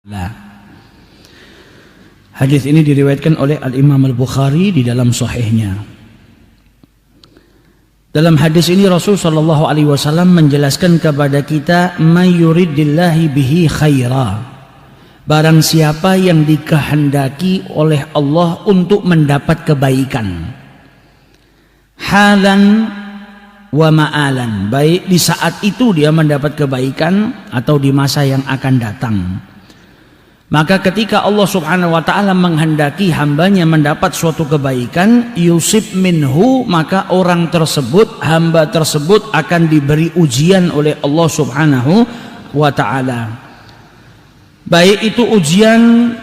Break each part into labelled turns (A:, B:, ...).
A: Nah, hadis ini diriwayatkan oleh Al-Imam Al-Bukhari di dalam sahihnya. Dalam hadis ini Rasul sallallahu alaihi wasallam menjelaskan kepada kita, may yuridillahi bihi khaira. Barang siapa yang dikehendaki oleh Allah untuk mendapat kebaikan. Halan wa ma'alan, baik di saat itu dia mendapat kebaikan atau di masa yang akan datang. Maka ketika Allah subhanahu wa ta'ala menghendaki hambanya mendapat suatu kebaikan, yusib minhu, maka orang tersebut, hamba tersebut akan diberi ujian oleh Allah subhanahu wa ta'ala. Baik itu ujian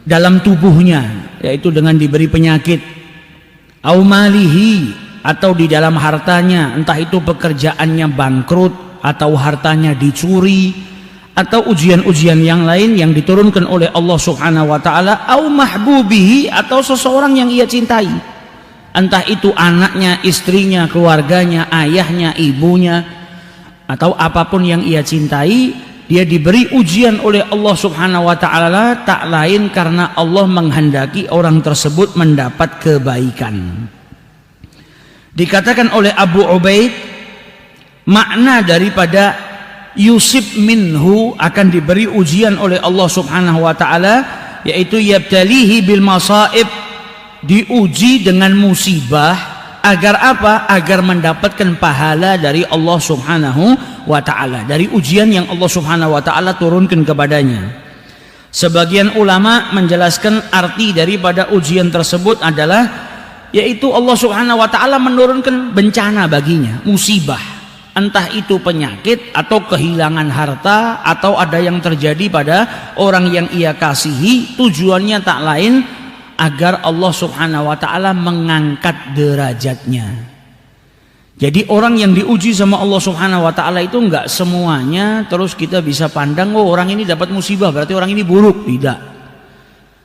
A: dalam tubuhnya, yaitu dengan diberi penyakit, au malihi, atau di dalam hartanya, entah itu pekerjaannya bangkrut atau hartanya dicuri, atau ujian-ujian yang lain yang diturunkan oleh Allah subhanahu wa ta'ala, au mahbubihi, atau seseorang yang ia cintai, entah itu anaknya, istrinya, keluarganya, ayahnya, ibunya, atau apapun yang ia cintai, dia diberi ujian oleh Allah subhanahu wa ta'ala, tak lain karena Allah menghendaki orang tersebut mendapat kebaikan. Dikatakan oleh Abu Ubaid, makna daripada yusib minhu, akan diberi ujian oleh Allah subhanahu wa ta'ala, yaitu yabtalihi bil masaib, diuji dengan musibah, agar apa? Agar mendapatkan pahala dari Allah subhanahu wa ta'ala, dari ujian yang Allah subhanahu wa ta'ala turunkan kepadanya. Sebagian ulama menjelaskan arti daripada ujian tersebut adalah, yaitu Allah subhanahu wa ta'ala menurunkan bencana baginya, musibah, entah itu penyakit atau kehilangan harta, atau ada yang terjadi pada orang yang ia kasihi. Tujuannya tak lain agar Allah subhanahu wa ta'ala mengangkat derajatnya. Jadi orang yang diuji sama Allah subhanahu wa ta'ala itu enggak semuanya terus kita bisa pandang, oh orang ini dapat musibah berarti orang ini buruk. Tidak.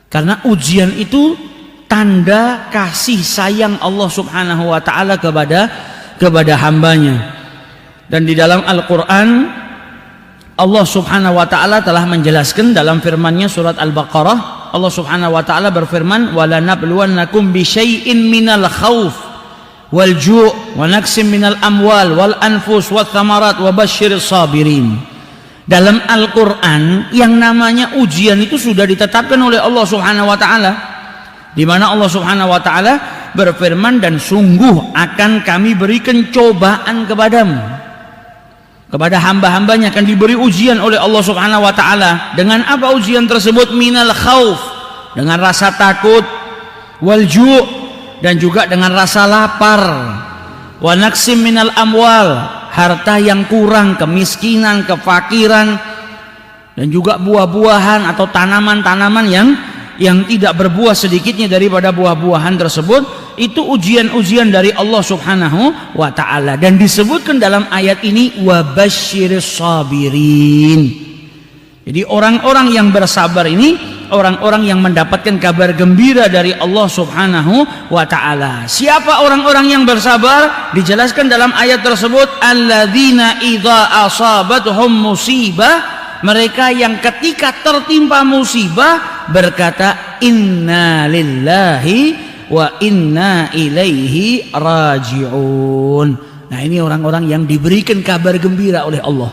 A: Karena ujian itu tanda kasih sayang Allah subhanahu wa ta'ala kepada hambanya. Dan di dalam Al-Quran Allah subhanahu wa ta'ala telah menjelaskan dalam firman-Nya surat Al-Baqarah. Allah subhanahu wa ta'ala berfirman, وَلَنَبْلُوَنَّكُمْ بِشَيْءٍ مِّنَ الْخَوْفِ وَالْجُوعِ وَنَقْصٍ مِّنَ الْأَمْوَالِ وَالْأَنفُسِ وَالثَّمَرَاتِ وَبَشِّرِ الصَّابِرِينَ. Dalam Al-Quran yang namanya ujian itu sudah ditetapkan oleh Allah subhanahu wa ta'ala, di mana Allah subhanahu wa ta'ala berfirman, dan sungguh akan kami berikan cobaan kepadamu, kepada hamba-hambanya akan diberi ujian oleh Allah subhanahu wa ta'ala. Dengan apa ujian tersebut? Minal khauf, dengan rasa takut, wal ju', dan juga dengan rasa lapar, wa naqsim minal amwal, harta yang kurang, kemiskinan, kefakiran, dan juga buah-buahan atau tanaman-tanaman yang tidak berbuah sedikitnya daripada buah-buahan tersebut. Itu ujian-ujian dari Allah subhanahu wa ta'ala, dan disebutkan dalam ayat ini wabasyiris sabirin. Jadi orang-orang yang bersabar ini orang-orang yang mendapatkan kabar gembira dari Allah subhanahu wa ta'ala. Siapa orang-orang yang bersabar? Dijelaskan dalam ayat tersebut, alladzina idza asabatuhum musibah, mereka yang ketika tertimpa musibah berkata inna lillahi wa inna ilaihi raji'un. Nah, ini orang-orang yang diberikan kabar gembira oleh Allah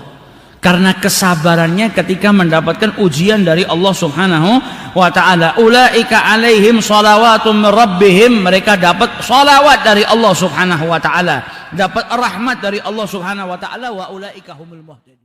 A: karena kesabarannya ketika mendapatkan ujian dari Allah subhanahu wa ta'ala. Ulaika alaihim salawatum min rabbihim, mereka dapat salawat dari Allah subhanahu wa ta'ala, dapat rahmat dari Allah subhanahu wa ta'ala. Wa ulaika humul muhtadin.